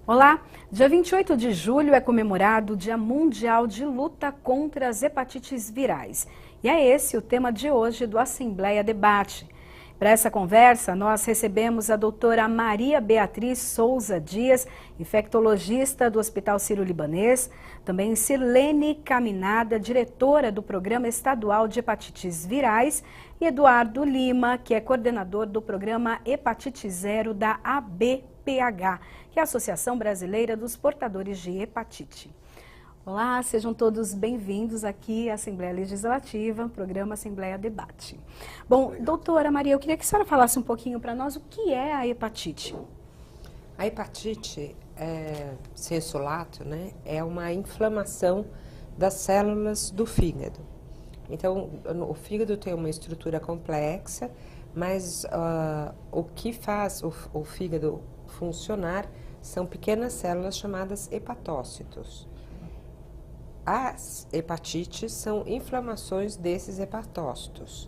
Olá! Dia 28 de julho é comemorado o Dia Mundial de Luta contra as Hepatites Virais. E é esse o tema de hoje do Assembleia Debate. Para essa conversa, nós recebemos a doutora Maria Beatriz Souza Dias, infectologista do Hospital Sírio-Libanês, também Silene Caminada, diretora do Programa Estadual de Hepatites Virais, e Eduardo Lima, que é coordenador do Programa Hepatite Zero da ABPH, que é a Associação Brasileira dos Portadores de Hepatite. Olá, sejam todos bem-vindos aqui à Assembleia Legislativa, programa Assembleia Debate. Bom, doutora Maria, eu queria que a senhora falasse um pouquinho para nós o que é a hepatite. A hepatite, sensu lato, né, é uma inflamação das células do fígado. Então, o fígado tem uma estrutura complexa, mas o que faz o fígado funcionar são pequenas células chamadas hepatócitos. As hepatites são inflamações desses hepatócitos,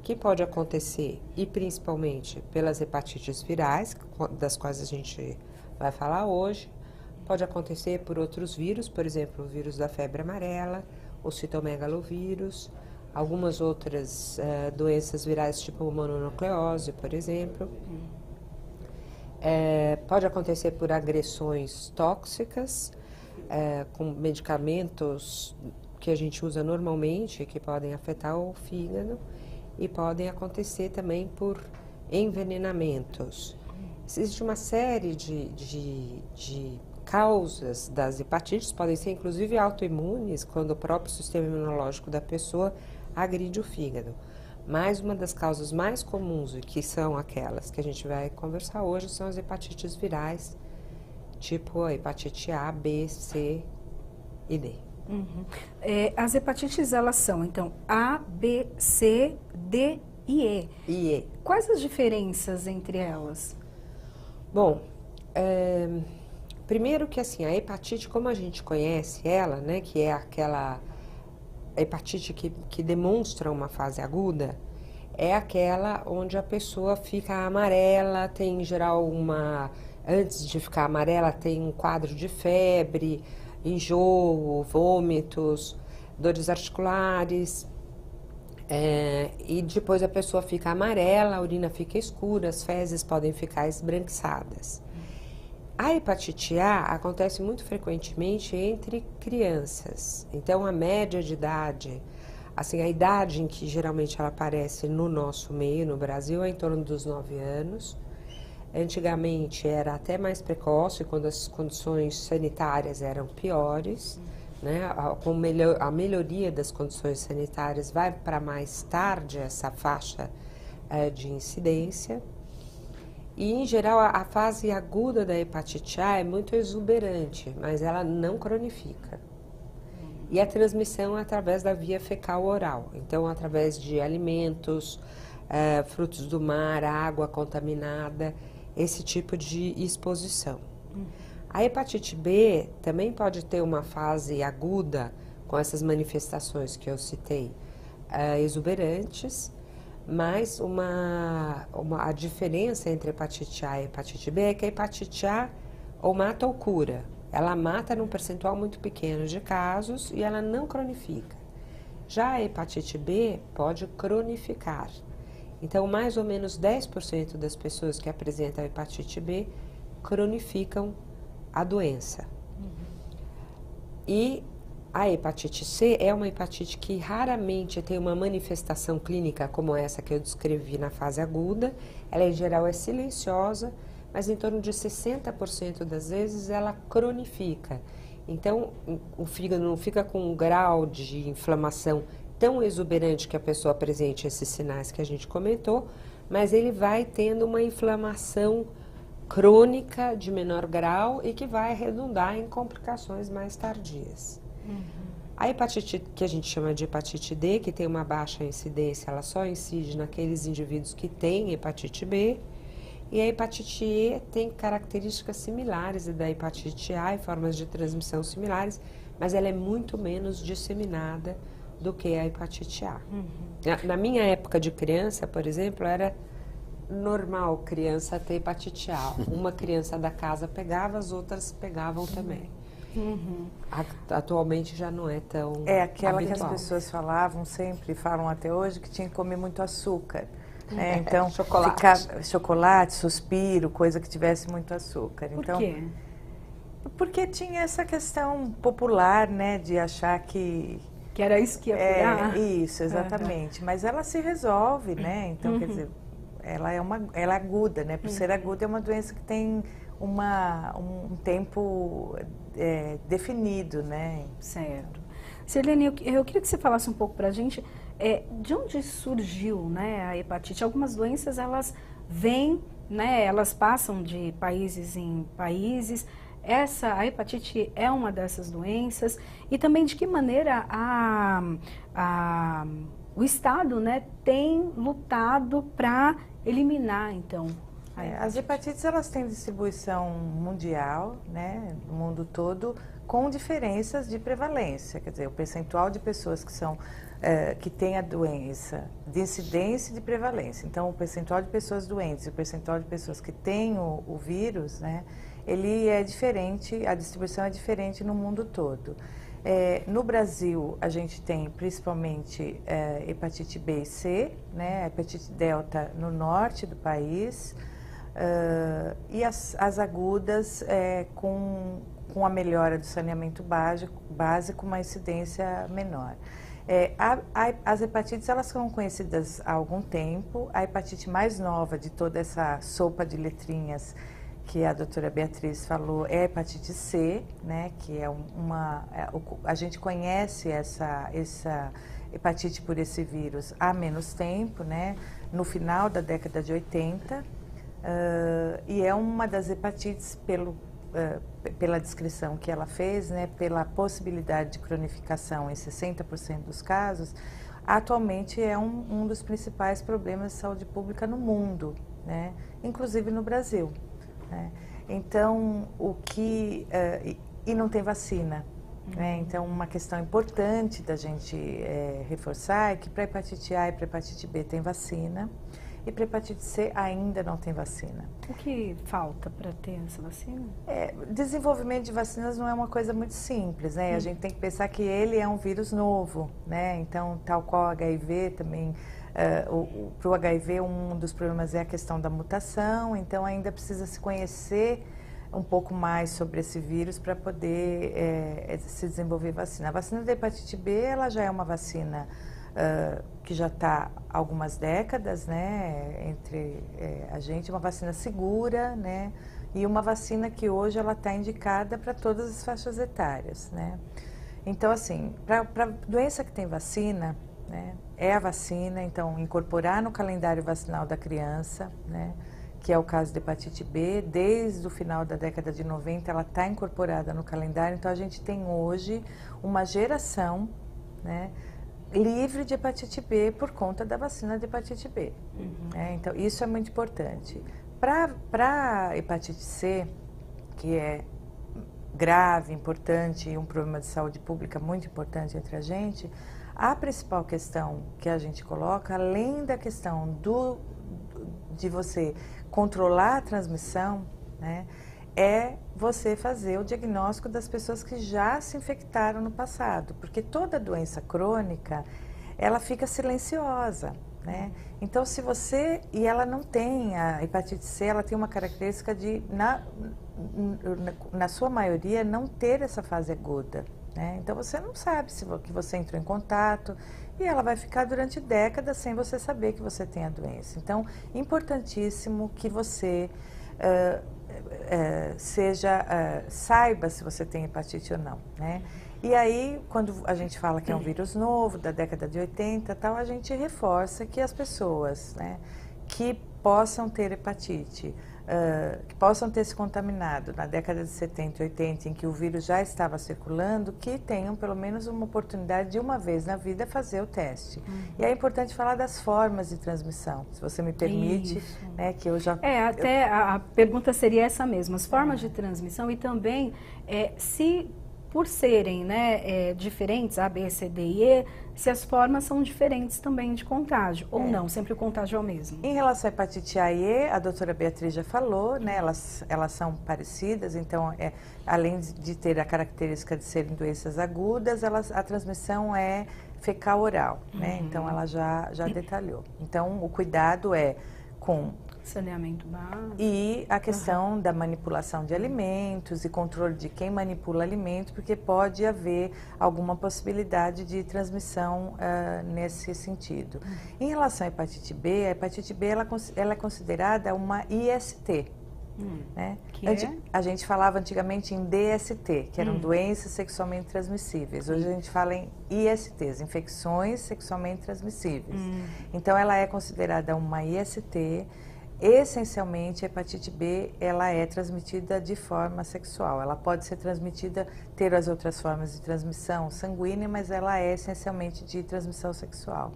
que pode acontecer, e principalmente pelas hepatites virais, das quais a gente vai falar hoje, pode acontecer por outros vírus, por exemplo, o vírus da febre amarela, o citomegalovírus, algumas outras doenças virais tipo mononucleose, por exemplo. Pode acontecer por agressões tóxicas, com medicamentos que a gente usa normalmente, que podem afetar o fígado, e podem acontecer também por envenenamentos. Existe uma série de causas das hepatites, podem ser inclusive autoimunes, quando o próprio sistema imunológico da pessoa agride o fígado. Mas uma das causas mais comuns, e que são aquelas que a gente vai conversar hoje, são as hepatites virais, tipo a hepatite A, B, C e D. Uhum. As hepatites, elas são, então, A, B, C, D e E. Quais as diferenças entre elas? Bom, primeiro que assim, a hepatite, como a gente conhece ela, né, que é aquela hepatite que demonstra uma fase aguda, é aquela onde a pessoa fica amarela, tem em geral antes de ficar amarela, tem um quadro de febre, enjoo, vômitos, dores articulares, e depois a pessoa fica amarela, a urina fica escura, as fezes podem ficar esbranquiçadas. A hepatite A acontece muito frequentemente entre crianças, então a média de idade, assim, a idade em que geralmente ela aparece no nosso meio, no Brasil, é em torno dos 9 anos. Antigamente era até mais precoce, quando as condições sanitárias eram piores, né? Com a melhoria das condições sanitárias vai para mais tarde essa faixa de incidência. E, em geral, a fase aguda da hepatite A é muito exuberante, mas ela não cronifica. E a transmissão é através da via fecal-oral, então através de alimentos, frutos do mar, água contaminada, esse tipo de exposição. A hepatite B também pode ter uma fase aguda com essas manifestações que eu citei, exuberantes, mas a diferença entre hepatite A e hepatite B é que a hepatite A ou mata ou cura. Ela mata num percentual muito pequeno de casos e ela não cronifica. Já a hepatite B pode cronificar. Então, mais ou menos 10% das pessoas que apresentam a hepatite B cronificam a doença. E a hepatite C é uma hepatite que raramente tem uma manifestação clínica como essa que eu descrevi na fase aguda. Ela, em geral, é silenciosa, mas em torno de 60% das vezes ela cronifica. Então, o fígado não fica com um grau de inflamação tão exuberante que a pessoa apresente esses sinais que a gente comentou, mas ele vai tendo uma inflamação crônica de menor grau e que vai redundar em complicações mais tardias. A hepatite que a gente chama de hepatite D, que tem uma baixa incidência, ela só incide naqueles indivíduos que têm hepatite B, e a hepatite E tem características similares da hepatite A e formas de transmissão similares, mas ela é muito menos disseminada do que a hepatite A. Na minha época de criança, por exemplo, normal criança ter hepatite A. Uma criança da casa pegava, as outras pegavam também. Atualmente já não é tão É aquela habitual. que as pessoas falavam sempre, falam até hoje, que tinha que comer muito açúcar. Né? Então, chocolate, suspiro, coisa que tivesse muito açúcar. Por Então, quê? porque tinha essa questão popular, né, de achar que era isso que ia curar? Isso, exatamente. Mas ela se resolve, né? Então, quer dizer, ela é aguda, né? Por ser aguda, é uma doença que tem um tempo definido, né? Certo. Sirlene, eu queria que você falasse um pouco pra gente de onde surgiu, né, a hepatite. Algumas doenças, elas vêm, né, elas passam de países em países. A hepatite é uma dessas doenças. E também de que maneira o Estado, né, tem lutado para eliminar, então, a hepatite. As hepatites, elas têm distribuição mundial, né, no mundo todo, com diferenças de prevalência. Quer dizer, o percentual de pessoas que têm a doença, de incidência e de prevalência. Então, o percentual de pessoas doentes e o percentual de pessoas que têm o vírus, né, ele é diferente, a distribuição é diferente no mundo todo. No Brasil, a gente tem principalmente hepatite B e C, né, hepatite delta no norte do país, e as agudas com a melhora do saneamento básico, uma incidência menor. As hepatites, elas são conhecidas há algum tempo. A hepatite mais nova de toda essa sopa de letrinhas que a doutora Beatriz falou é a hepatite C, né, que é a gente conhece essa hepatite por esse vírus há menos tempo, né, no final da década de 80, e é uma das hepatites pela descrição que ela fez, né, pela possibilidade de cronificação em 60% dos casos, atualmente é um dos principais problemas de saúde pública no mundo, né, inclusive no Brasil. Então, e não tem vacina. Né? Então, uma questão importante da gente reforçar é que para hepatite A e para hepatite B tem vacina e para hepatite C ainda não tem vacina. O que falta para ter essa vacina? Desenvolvimento de vacinas não é uma coisa muito simples, né? A gente tem que pensar que ele é um vírus novo, né? Então, tal qual o HIV também... para o HIV, um dos problemas é a questão da mutação, então ainda precisa se conhecer um pouco mais sobre esse vírus para poder se desenvolver vacina. A vacina da hepatite B, ela já é uma vacina que já está há algumas décadas, né, entre a gente, uma vacina segura, né, e uma vacina que hoje ela está indicada para todas as faixas etárias, né. Então, assim, para doença que tem vacina, né, é a vacina, então incorporar no calendário vacinal da criança, né, que é o caso da hepatite B, desde o final da década de 90 ela está incorporada no calendário, então a gente tem hoje uma geração, né, livre de hepatite B por conta da vacina de hepatite B. Então isso é muito importante. Para a hepatite C, que é grave, importante e um problema de saúde pública muito importante entre a gente, a principal questão que a gente coloca, além da questão de você controlar a transmissão, né, é você fazer o diagnóstico das pessoas que já se infectaram no passado, porque toda doença crônica, ela fica silenciosa, né? Então, se você... E ela não tem, a hepatite C, ela tem uma característica de, na sua maioria, não ter essa fase aguda, né? Então, você não sabe que você entrou em contato e ela vai ficar durante décadas sem você saber que você tem a doença. Então, importantíssimo que você saiba se você tem hepatite ou não, né? E aí, quando a gente fala que é um vírus novo, da década de 80 tal, a gente reforça que as pessoas, né, que possam ter hepatite, que possam ter se contaminado na década de 70 e 80, em que o vírus já estava circulando, que tenham pelo menos uma oportunidade de uma vez na vida fazer o teste. E é importante falar das formas de transmissão, se você me permite, né, que eu já... A pergunta seria essa mesma, as formas de transmissão e também se por serem, né, diferentes, A, B, C, D e E, se as formas são diferentes também de contágio, ou não, sempre o contágio é o mesmo. Em relação à hepatite A e E, a doutora Beatriz já falou, né, elas são parecidas, então, além de ter a característica de serem doenças agudas, a transmissão é fecal-oral, né, então ela já detalhou. Então, o cuidado é com Saneamento básico. E a questão da manipulação de alimentos e controle de quem manipula alimentos, porque pode haver alguma possibilidade de transmissão nesse sentido. Em relação à hepatite B, a hepatite B ela é considerada uma IST. Né? A gente falava antigamente em DST, que eram doenças sexualmente transmissíveis. Hoje a gente fala em ISTs, infecções sexualmente transmissíveis. Então ela é considerada uma IST. Essencialmente, a hepatite B, ela é transmitida de forma sexual. Ela pode ser transmitida, ter as outras formas de transmissão sanguínea, mas ela é essencialmente de transmissão sexual.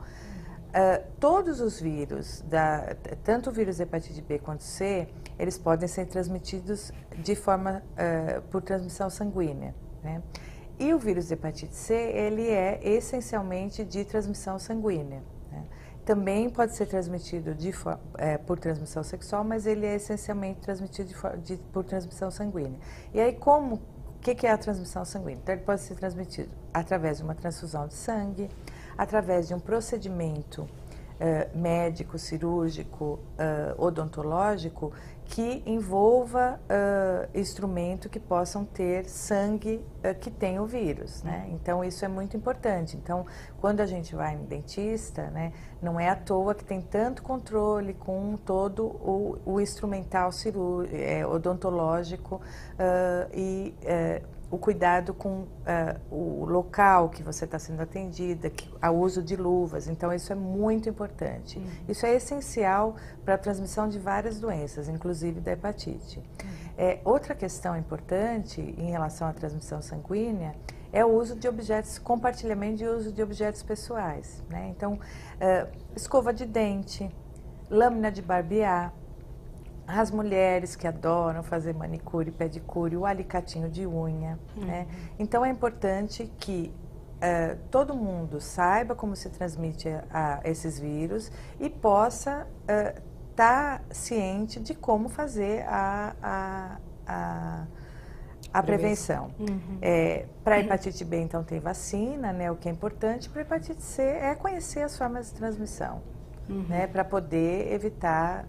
Todos os vírus, tanto o vírus hepatite B quanto C, eles podem ser transmitidos de forma, por transmissão sanguínea, né? E o vírus hepatite C, ele é essencialmente de transmissão sanguínea. Também pode ser transmitido por transmissão sexual, mas ele é essencialmente transmitido por transmissão sanguínea. E aí, o que é a transmissão sanguínea? Então, ele pode ser transmitido através de uma transfusão de sangue, através de um procedimento médico, cirúrgico, odontológico, que envolva instrumento que possam ter sangue que tem o vírus, né? Então, isso é muito importante. Então, quando a gente vai no dentista, né, não é à toa que tem tanto controle com todo o instrumental odontológico o cuidado com o local que você está sendo atendida, o uso de luvas. Então, isso é muito importante. Isso é essencial para a transmissão de várias doenças, inclusive da hepatite. Outra questão importante em relação à transmissão sanguínea é o uso de objetos, compartilhamento de uso de objetos pessoais, né? Então, escova de dente, lâmina de barbear, as mulheres que adoram fazer manicure, pedicure, o alicatinho de unha, né? Então, é importante que todo mundo saiba como se transmite esses vírus e possa estar ciente de como fazer a prevenção. Para a hepatite B, então, tem vacina, né? O que é importante. Para a hepatite C é conhecer as formas de transmissão. Né, para poder evitar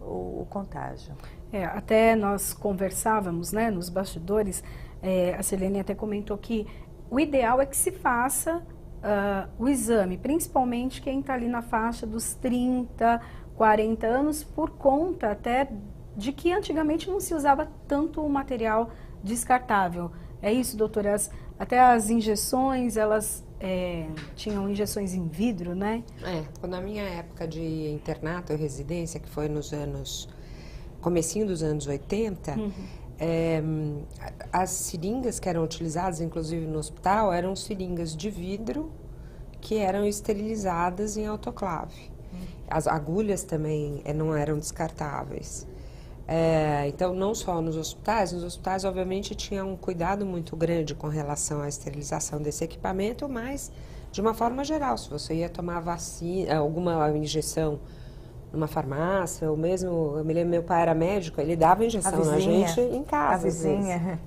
o contágio. Até nós conversávamos, né, nos bastidores, a Silene até comentou que o ideal é que se faça o exame, principalmente quem está ali na faixa dos 30, 40 anos, por conta até de que antigamente não se usava tanto material descartável. É isso, doutoras? Até as injeções, elas tinham injeções em vidro, né? Na minha época de internato e residência, que foi comecinho dos anos 80, as seringas que eram utilizadas, inclusive no hospital, eram seringas de vidro que eram esterilizadas em autoclave. As agulhas também não eram descartáveis. Então, não só nos hospitais obviamente tinha um cuidado muito grande com relação à esterilização desse equipamento, mas de uma forma geral, se você ia tomar vacina, alguma injeção numa farmácia, ou mesmo, eu me lembro, meu pai era médico, ele dava injeção na gente em casa. A vizinha.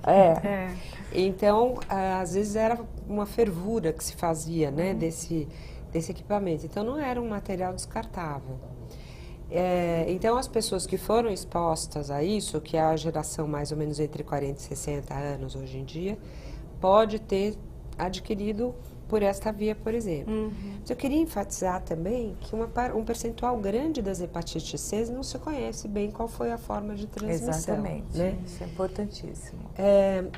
Então, às vezes era uma fervura que se fazia, né, desse equipamento, então não era um material descartável. Então, as pessoas que foram expostas a isso, que é a geração mais ou menos entre 40 e 60 anos hoje em dia, pode ter adquirido por esta via, por exemplo. Mas eu queria enfatizar também que um percentual grande das hepatites C não se conhece bem qual foi a forma de transmissão. Exatamente, né? Isso é importantíssimo.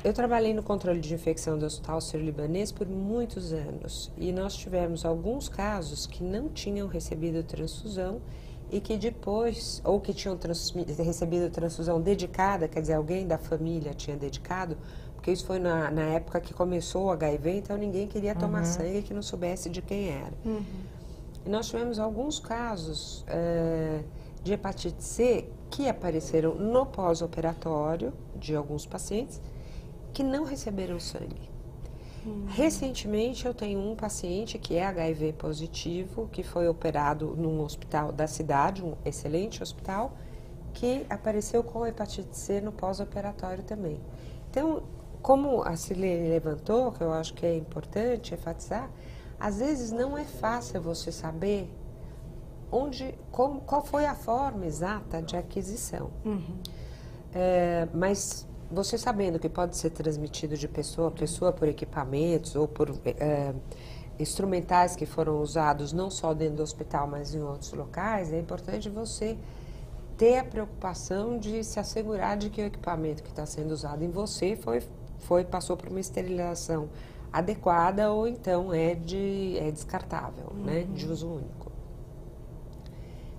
Eu trabalhei no controle de infecção do Hospital Sírio-Libanês por muitos anos e nós tivemos alguns casos que não tinham recebido transfusão e que depois, ou que tinham recebido transfusão dedicada, quer dizer, alguém da família tinha dedicado, porque isso foi na época que começou o HIV, então ninguém queria tomar sangue que não soubesse de quem era. E nós tivemos alguns casos de hepatite C que apareceram no pós-operatório de alguns pacientes que não receberam sangue. Recentemente eu tenho um paciente que é HIV positivo, que foi operado num hospital da cidade, um excelente hospital, que apareceu com hepatite C no pós-operatório também. Então, como a Sirlene levantou, que eu acho que é importante enfatizar, às vezes não é fácil você saber qual foi a forma exata de aquisição. Mas você sabendo que pode ser transmitido de pessoa a pessoa por equipamentos ou por instrumentais que foram usados não só dentro do hospital, mas em outros locais, é importante você ter a preocupação de se assegurar de que o equipamento que está sendo usado em você passou por uma esterilização adequada ou então é descartável, né, de uso único.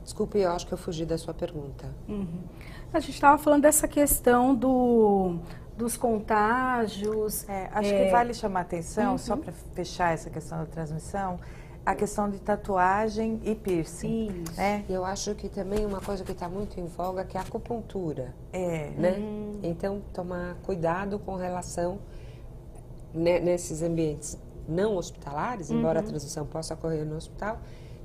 Desculpe, eu acho que eu fugi da sua pergunta. A gente estava falando dessa questão dos contágios. Acho que vale chamar a atenção, só para fechar essa questão da transmissão, a questão de tatuagem e piercing. Né? Eu acho que também uma coisa que está muito em voga que é a acupuntura. Né? Então, tomar cuidado com relação nesses ambientes não hospitalares, embora a transmissão possa ocorrer no hospital,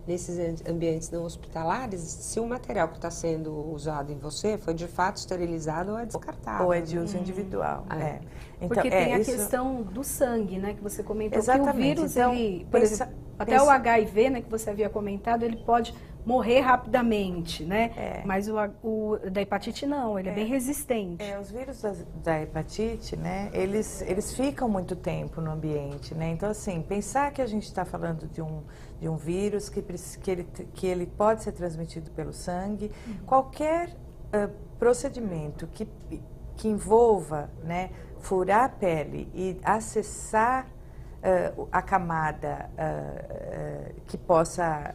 nesses ambientes não hospitalares, se o material que está sendo usado em você foi de fato esterilizado ou é descartável. Ou é de uso individual. Então, porque tem a questão do sangue, né, que você comentou. Exatamente. Que o vírus, então, por exemplo, até o HIV, né, que você havia comentado, ele pode morrer rapidamente, né? Mas o da hepatite não, ele é bem resistente. Os vírus da hepatite, né, eles ficam muito tempo no ambiente, né? Então, assim, pensar que a gente está falando de um vírus que ele pode ser transmitido pelo sangue, qualquer procedimento que envolva, né, furar a pele e acessar a camada que possa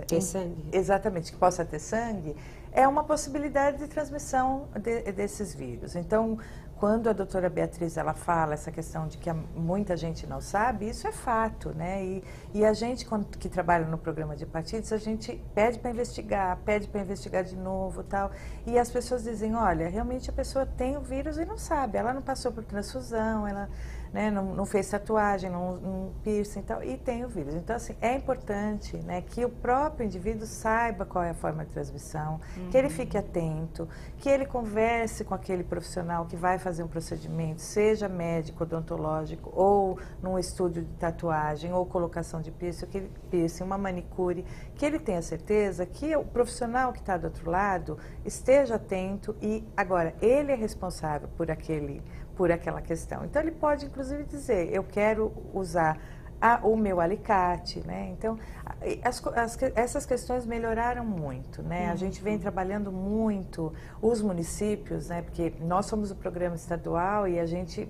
ter sangue. Exatamente, que possa ter sangue, é uma possibilidade de transmissão desses vírus. Então, quando a doutora Beatriz ela fala essa questão de que muita gente não sabe, isso é fato, né? E a gente, que trabalha no programa de hepatites, a gente pede para investigar de novo, tal. E as pessoas dizem, olha, realmente a pessoa tem o vírus e não sabe, ela não passou por transfusão, ela, né, não fez tatuagem, não piercing e tal, e tem o vírus. Então, assim, é importante, né, que o próprio indivíduo saiba qual é a forma de transmissão, que ele fique atento, que ele converse com aquele profissional que vai fazer um procedimento, seja médico, odontológico, ou num estúdio de tatuagem, ou colocação de piercing, uma manicure, que ele tenha certeza que o profissional que está do outro lado esteja atento e, agora, ele é responsável por aquela questão. Então, ele pode, inclusive, dizer, eu quero usar o meu alicate, né? Então, essas questões melhoraram muito, né? A gente vem trabalhando muito, os municípios, né? Porque nós somos o programa estadual e a gente...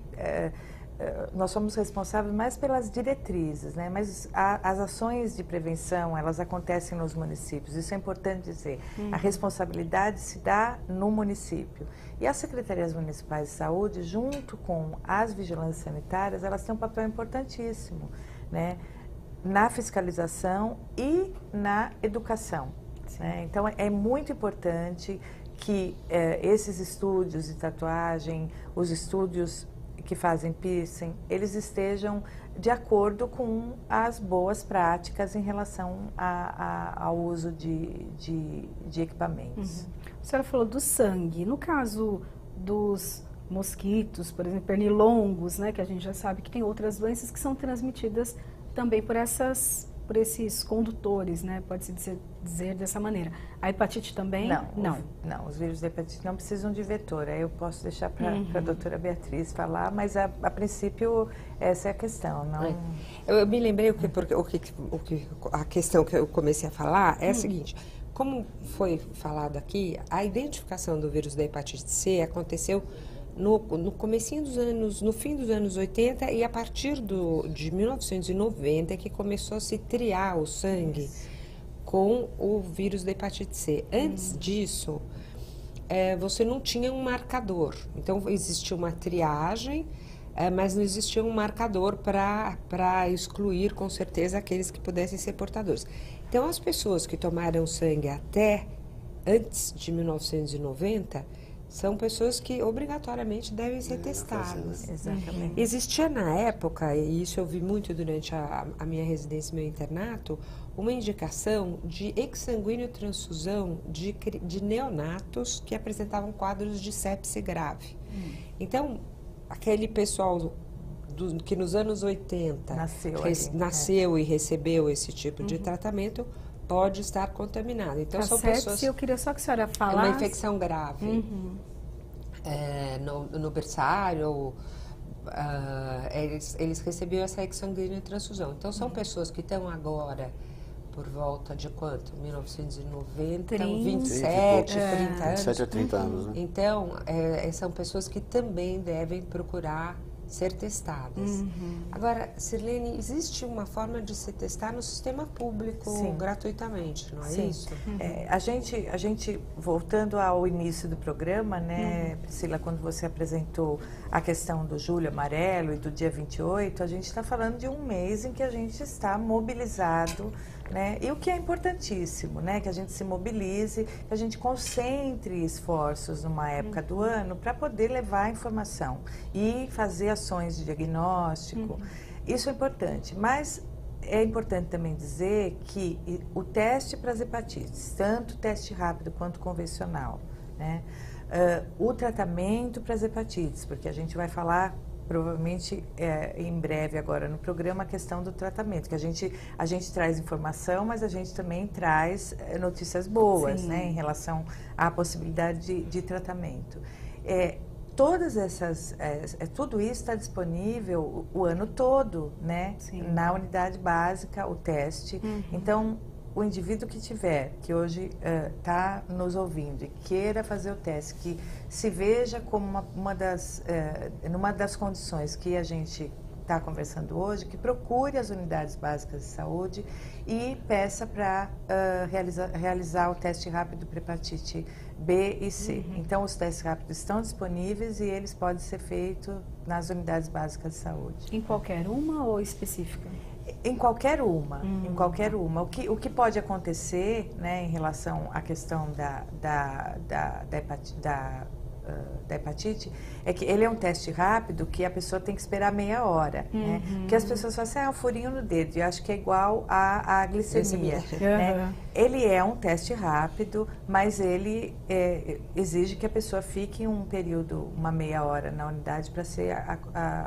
nós somos responsáveis mais pelas diretrizes, né? Mas as ações de prevenção, elas acontecem nos municípios, isso é importante dizer. A responsabilidade se dá no município. E as secretarias municipais de saúde, junto com as vigilâncias sanitárias, elas têm um papel importantíssimo, né? Na fiscalização e na educação. Né? Então, é muito importante que esses estúdios de tatuagem, os estúdios que fazem piercing, eles estejam de acordo com as boas práticas em relação ao uso de equipamentos. A senhora falou do sangue. No caso dos mosquitos, por exemplo, pernilongos, né, que a gente já sabe que tem outras doenças que são transmitidas também por esses condutores, né? Pode-se dizer dessa maneira. A hepatite também? Não, os vírus da hepatite não precisam de vetor. Aí eu posso deixar para a doutora Beatriz falar, mas a princípio essa é a questão. Não... Eu me lembrei a questão que eu comecei a falar é a seguinte. Como foi falado aqui, a identificação do vírus da hepatite C aconteceu no comecinho dos anos, no fim dos anos 80 e a partir de 1990 que começou a se triar o sangue com o vírus da hepatite C. Antes disso, você não tinha um marcador. Então, existia uma triagem, mas não existia um marcador para excluir, com certeza, aqueles que pudessem ser portadores. Então, as pessoas que tomaram sangue até antes de 1990 são pessoas que obrigatoriamente devem ser testadas. Exatamente. Existia na época, e isso eu vi muito durante a minha residência e meu internato, uma indicação de exsanguíneo transfusão de neonatos que apresentavam quadros de sepse grave. Então, aquele pessoal que nos anos 80 nasceu e recebeu esse tipo de tratamento pode estar contaminado. Então, são pessoas... Eu queria só que a senhora falasse... É uma infecção grave. No berçário, eles receberam essa exsanguínea transfusão. Então, são pessoas que estão agora por volta de quanto? 1990, 27, 30 anos. 27 a 30 anos, né? Então, são pessoas que também devem procurar ser testadas. Agora, Sirlene, existe uma forma de se testar no sistema público gratuitamente, não é isso? A gente, voltando ao início do programa, né, Priscila, quando você apresentou a questão do Julho Amarelo e do dia 28, a gente está falando de um mês em que a gente está mobilizado, né? E o que é importantíssimo, né? Que a gente se mobilize, que a gente concentre esforços numa época do ano para poder levar a informação e fazer ações de diagnóstico. Isso é importante, mas é importante também dizer que o teste para as hepatites, tanto teste rápido quanto convencional, né? O tratamento para as hepatites, porque a gente vai falar provavelmente em breve agora no programa a questão do tratamento, que a gente traz informação, mas a gente também traz notícias boas, né, em relação à possibilidade de tratamento. Todas essas, tudo isso está disponível o ano todo, né, na unidade básica, o teste. Então, o indivíduo que tiver, que hoje está nos ouvindo e queira fazer o teste, que se veja como numa das condições que a gente está conversando hoje, que procure as unidades básicas de saúde e peça para realizar o teste rápido para hepatite B e C. Então, os testes rápidos estão disponíveis e eles podem ser feitos nas unidades básicas de saúde. Em qualquer uma ou específica? Em qualquer uma, em qualquer uma. O que pode acontecer, né, em relação à questão da hepatite, é que ele é um teste rápido que a pessoa tem que esperar meia hora, né? Porque as pessoas falam assim, um furinho no dedo, eu acho que é igual à glicemia, né? Ele é um teste rápido, mas ele exige que a pessoa fique um período, uma meia hora na unidade para ser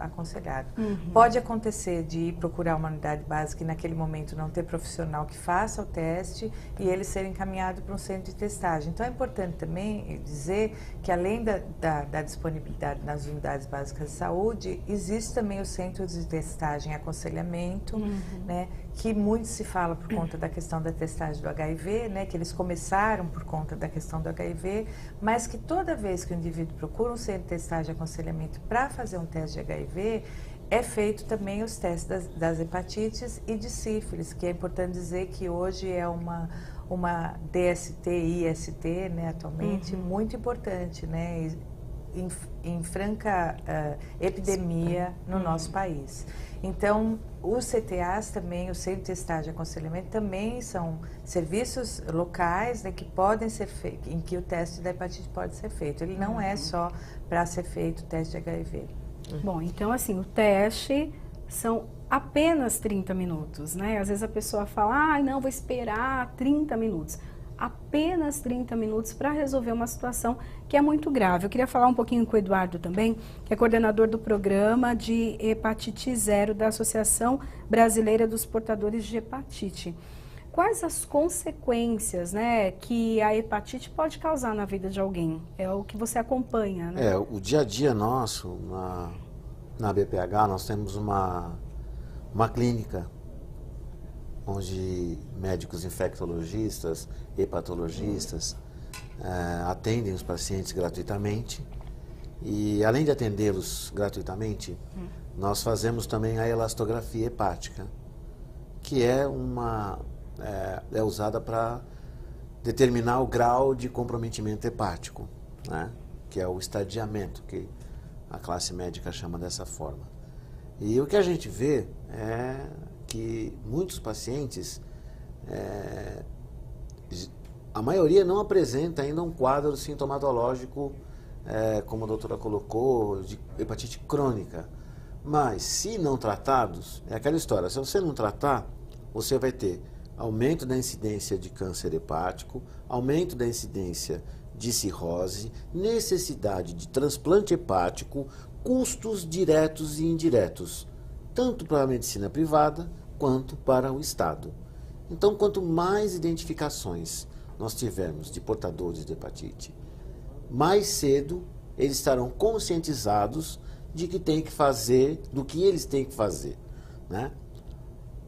aconselhado. Pode acontecer de ir procurar uma unidade básica e naquele momento não ter profissional que faça o teste e ele ser encaminhado para um centro de testagem. Então é importante também dizer que além da disponibilidade nas unidades básicas de saúde, existe também o centro de testagem e aconselhamento, né, que muito se fala por conta da questão da testagem do HIV, né, que eles começaram por conta da questão do HIV, mas que toda vez que o indivíduo procura um centro de testagem e aconselhamento para fazer um teste de HIV, é feito também os testes das hepatites e de sífilis, que é importante dizer que hoje é uma DST, IST, né, atualmente, muito importante, né, em franca epidemia no nosso país. Então, os CTAs também, o Centro de Testagem e Aconselhamento, também são serviços locais, né, que podem ser feitos, em que o teste da hepatite pode ser feito. Ele não é só para ser feito o teste de HIV. Bom, então assim, o teste são apenas 30 minutos, né? Às vezes a pessoa fala, não, vou esperar 30 minutos. Apenas 30 minutos para resolver uma situação que é muito grave. Eu queria falar um pouquinho com o Eduardo também, que é coordenador do programa de hepatite 0 da Associação Brasileira dos Portadores de Hepatite. Quais as consequências, né, que a hepatite pode causar na vida de alguém? É o que você acompanha, né? O dia a dia nosso, na BPH, nós temos uma clínica onde médicos infectologistas, hepatologistas atendem os pacientes gratuitamente e, além de atendê-los gratuitamente, nós fazemos também a elastografia hepática, que é usada para determinar o grau de comprometimento hepático, né? Que é o estadiamento, que a classe médica chama dessa forma. E o que a gente vê é que muitos pacientes, a maioria não apresenta ainda um quadro sintomatológico como a doutora colocou, de hepatite crônica. Mas, se não tratados, é aquela história, se você não tratar, você vai ter aumento da incidência de câncer hepático, aumento da incidência de cirrose, necessidade de transplante hepático, custos diretos e indiretos, tanto para a medicina privada quanto para o Estado. Então, quanto mais identificações nós tivermos de portadores de hepatite, mais cedo eles estarão conscientizados de que tem que fazer, do que eles têm que fazer, né?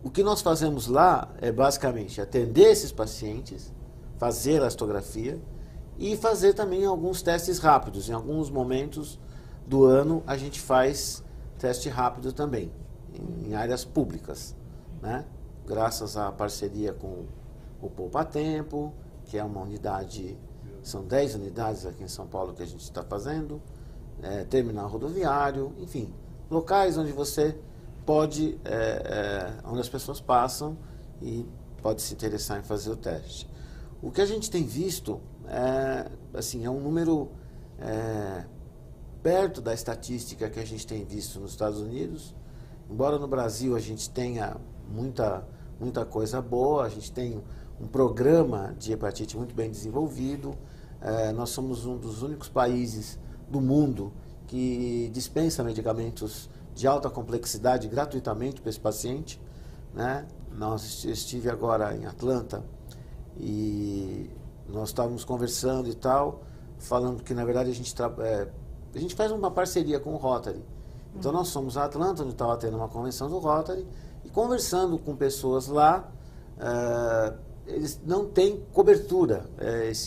O que nós fazemos lá é basicamente atender esses pacientes, fazer a elastografia e fazer também alguns testes rápidos. Em alguns momentos do ano a gente faz teste rápido também, em áreas públicas, né? Graças à parceria com o Poupa Tempo, que é uma unidade, são 10 unidades aqui em São Paulo que a gente está fazendo, terminal rodoviário, enfim, locais onde você pode, onde as pessoas passam e pode se interessar em fazer o teste. O que a gente tem visto é um número perto da estatística que a gente tem visto nos Estados Unidos. Embora no Brasil a gente tenha muita coisa boa, a gente tem um programa de hepatite muito bem desenvolvido. Nós somos um dos únicos países do mundo que dispensa medicamentos de alta complexidade gratuitamente para esse paciente, né? Eu estive agora em Atlanta e nós estávamos conversando e tal, falando que na verdade a gente faz uma parceria com o Rotary. Então nós fomos a Atlanta, onde estava tendo uma convenção do Rotary, e conversando com pessoas lá, eles não têm cobertura,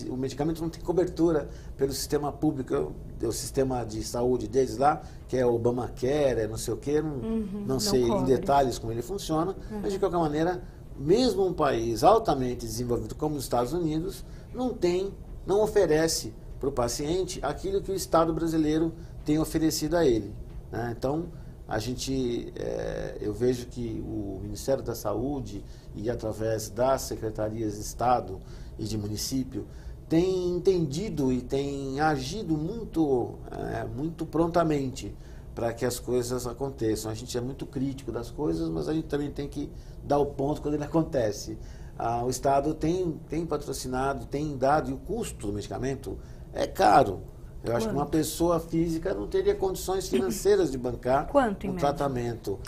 o medicamento não tem cobertura pelo sistema público, o sistema de saúde deles lá, que é o Obamacare, não sei o quê, não sei em detalhes como ele funciona, mas de qualquer maneira, mesmo um país altamente desenvolvido como os Estados Unidos, não oferece para o paciente aquilo que o Estado brasileiro tem oferecido a ele, né? Então, eu vejo que o Ministério da Saúde e através das secretarias de Estado e de município tem entendido e tem agido muito prontamente para que as coisas aconteçam. A gente é muito crítico das coisas, mas a gente também tem que dar o ponto quando ele acontece. O Estado tem patrocinado, tem dado, e o custo do medicamento é caro. Eu acho que uma pessoa física não teria condições financeiras de bancar um tratamento.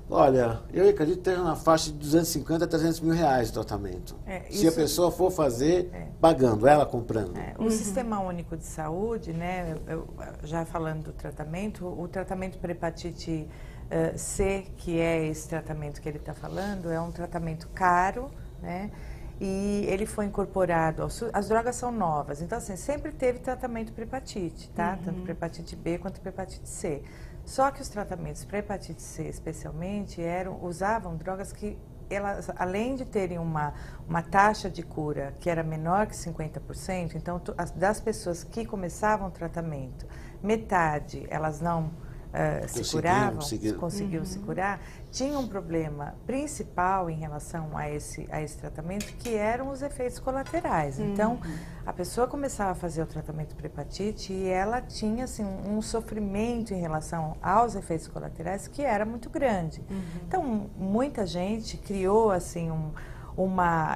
Olha, eu acredito que tem uma faixa de 250 a 300 mil reais de tratamento. Se a pessoa for fazer, pagando, ela comprando. O Sistema Único de Saúde, né, já falando do tratamento, o tratamento para hepatite C, que é esse tratamento que ele está falando, é um tratamento caro, né? E ele foi incorporado, as drogas são novas, então assim, sempre teve tratamento para hepatite, tá? Tanto para hepatite B quanto para hepatite C. Só que os tratamentos para hepatite C, especialmente, usavam drogas que, elas, além de terem uma taxa de cura que era menor que 50%, então das pessoas que começavam o tratamento, metade elas não se curavam, conseguiam se curar, tinha um problema principal em relação a esse tratamento, que eram os efeitos colaterais. Então, a pessoa começava a fazer o tratamento para hepatite e ela tinha assim, um sofrimento em relação aos efeitos colaterais que era muito grande. Então, muita gente criou assim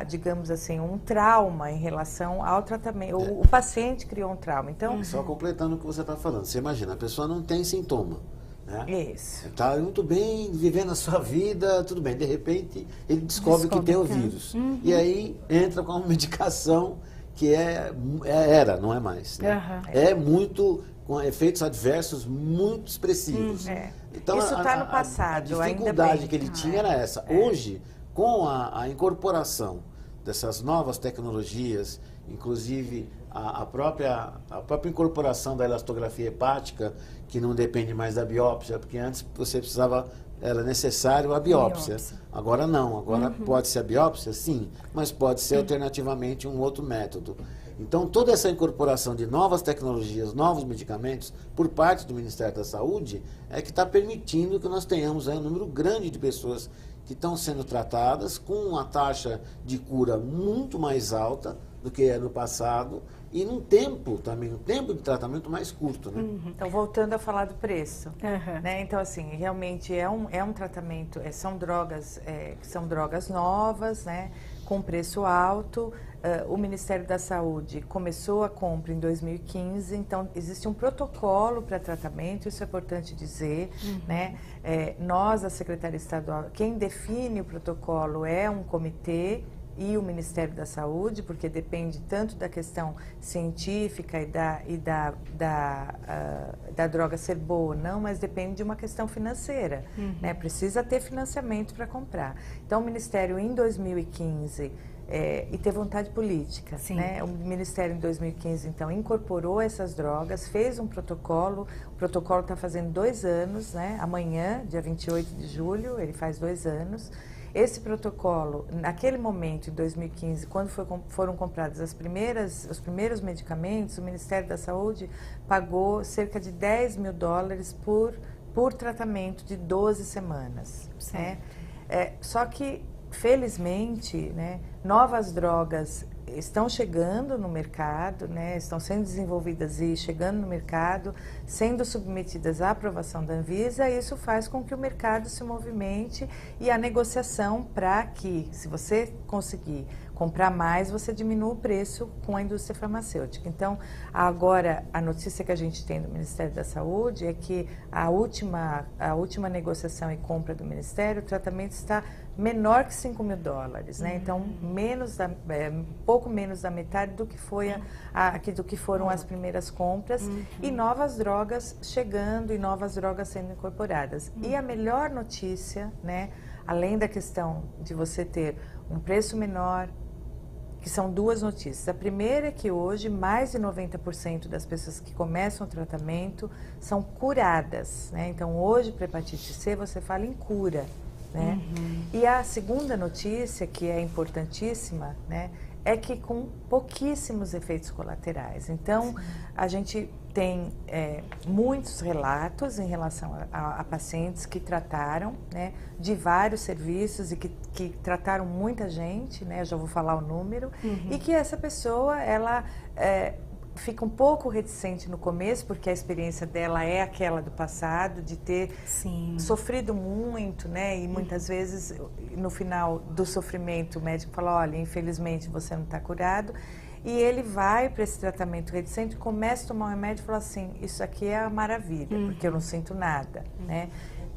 digamos assim, um trauma em relação ao tratamento. O paciente criou um trauma. Então, só completando o que você está falando, você imagina, a pessoa não tem sintoma, né? Isso. Está muito bem vivendo a sua vida, tudo bem, de repente ele descobre que tem o vírus. E aí entra com uma medicação que não é mais, né? É muito, com efeitos adversos muito expressivos. Então, isso está no passado, a dificuldade que ele tinha era essa. Hoje, com a incorporação dessas novas tecnologias, inclusive a própria incorporação da elastografia hepática, que não depende mais da biópsia, porque antes era necessário a biópsia. Agora não, agora pode ser a biópsia, sim, mas pode ser alternativamente um outro método. Então, toda essa incorporação de novas tecnologias, novos medicamentos, por parte do Ministério da Saúde, é que está permitindo que nós tenhamos um número grande de pessoas que estão sendo tratadas com uma taxa de cura muito mais alta do que é no passado e num tempo também, um tempo de tratamento mais curto, né? Então, voltando a falar do preço, Uhum. né? Então, assim, realmente é um tratamento, são drogas que são drogas novas, né? Com preço alto. O Ministério da Saúde começou a compra em 2015, então existe um protocolo para tratamento, isso é importante dizer, né? Nós, a Secretaria Estadual, quem define o protocolo é um comitê e o Ministério da Saúde, porque depende tanto da questão científica e da droga ser boa ou não, mas depende de uma questão financeira, né? Precisa ter financiamento para comprar. Então, o Ministério, em 2015, e ter vontade política, né? O Ministério, em 2015, então, incorporou essas drogas, fez um protocolo, o protocolo está fazendo 2 anos, né? Amanhã, dia 28 de julho, ele faz 2 anos. Esse protocolo, naquele momento, em 2015, quando foram comprados os primeiros medicamentos, o Ministério da Saúde pagou cerca de $10 mil por tratamento de 12 semanas. Né? Só que, felizmente, né, novas drogas estão chegando no mercado, né, estão sendo desenvolvidas e chegando no mercado, sendo submetidas à aprovação da Anvisa, e isso faz com que o mercado se movimente e a negociação para que, se você conseguir comprar mais, você diminua o preço com a indústria farmacêutica. Então, agora, a notícia que a gente tem do Ministério da Saúde é que a última negociação e compra do Ministério, o tratamento está menor que $5 mil, né? Então, pouco menos da metade do que foram as primeiras compras, e novas drogas chegando e novas drogas sendo incorporadas. E a melhor notícia, né, além da questão de você ter um preço menor, que são 2 notícias. A primeira é que hoje mais de 90% das pessoas que começam o tratamento são curadas, né? Então, hoje, para hepatite C, você fala em cura, né? E a segunda notícia, que é importantíssima, né, é que com pouquíssimos efeitos colaterais. Então, a gente tem muitos relatos em relação a pacientes que trataram, né, de vários serviços e que trataram muita gente, né, eu já vou falar o número, e que essa pessoa, ela fica um pouco reticente no começo, porque a experiência dela é aquela do passado, de ter sofrido muito, né? E muitas vezes, no final do sofrimento, o médico fala, olha, infelizmente você não está curado. E ele vai para esse tratamento reticente, começa a tomar um remédio e fala assim, isso aqui é a maravilha, porque eu não sinto nada, né?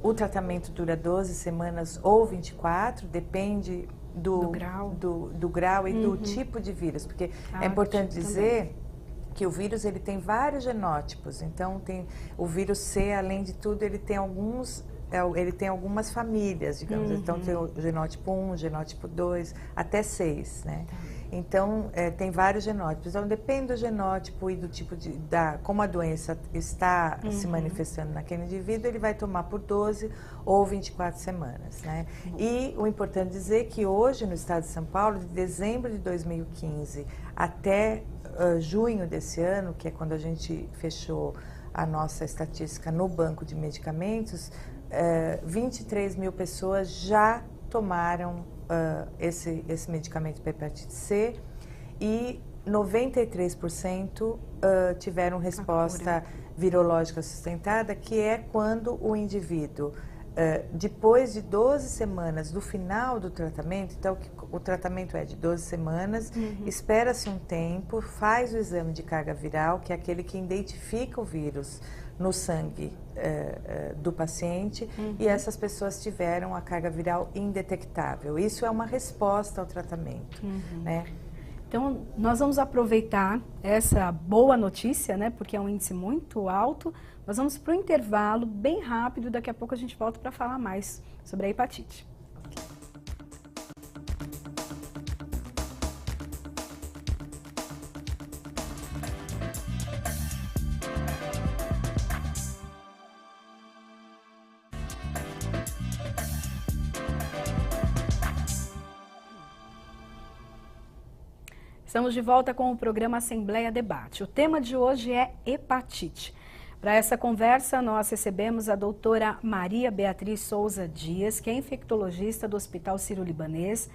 O tratamento dura 12 semanas ou 24, depende do grau e do tipo de vírus, porque é importante dizer que o vírus, ele tem vários genótipos. Então, tem o vírus C, além de tudo, ele tem algumas famílias, digamos. Então, tem o genótipo 1, genótipo 2, até 6, né? Então, tem vários genótipos. Então, depende do genótipo e do tipo como a doença está se manifestando naquele indivíduo, ele vai tomar por 12 ou 24 semanas, né? E o importante dizer é que hoje, no estado de São Paulo, de dezembro de 2015 até junho desse ano, que é quando a gente fechou a nossa estatística no banco de medicamentos, 23 mil pessoas já tomaram esse medicamento para hepatite C e 93% tiveram resposta virológica sustentada, que é quando o indivíduo, depois de 12 semanas do final do tratamento, então o tratamento é de 12 semanas, espera-se um tempo, faz o exame de carga viral, que é aquele que identifica o vírus no sangue do paciente, e essas pessoas tiveram a carga viral indetectável. Isso é uma resposta ao tratamento, né? Então, nós vamos aproveitar essa boa notícia, né, porque é um índice muito alto. Nós vamos para o intervalo bem rápido, daqui a pouco a gente volta para falar mais sobre a hepatite. Estamos de volta com o programa Assembleia Debate. O tema de hoje é hepatite. Para essa conversa, nós recebemos a doutora Maria Beatriz Souza Dias, que é infectologista do Hospital Sírio-Libanês,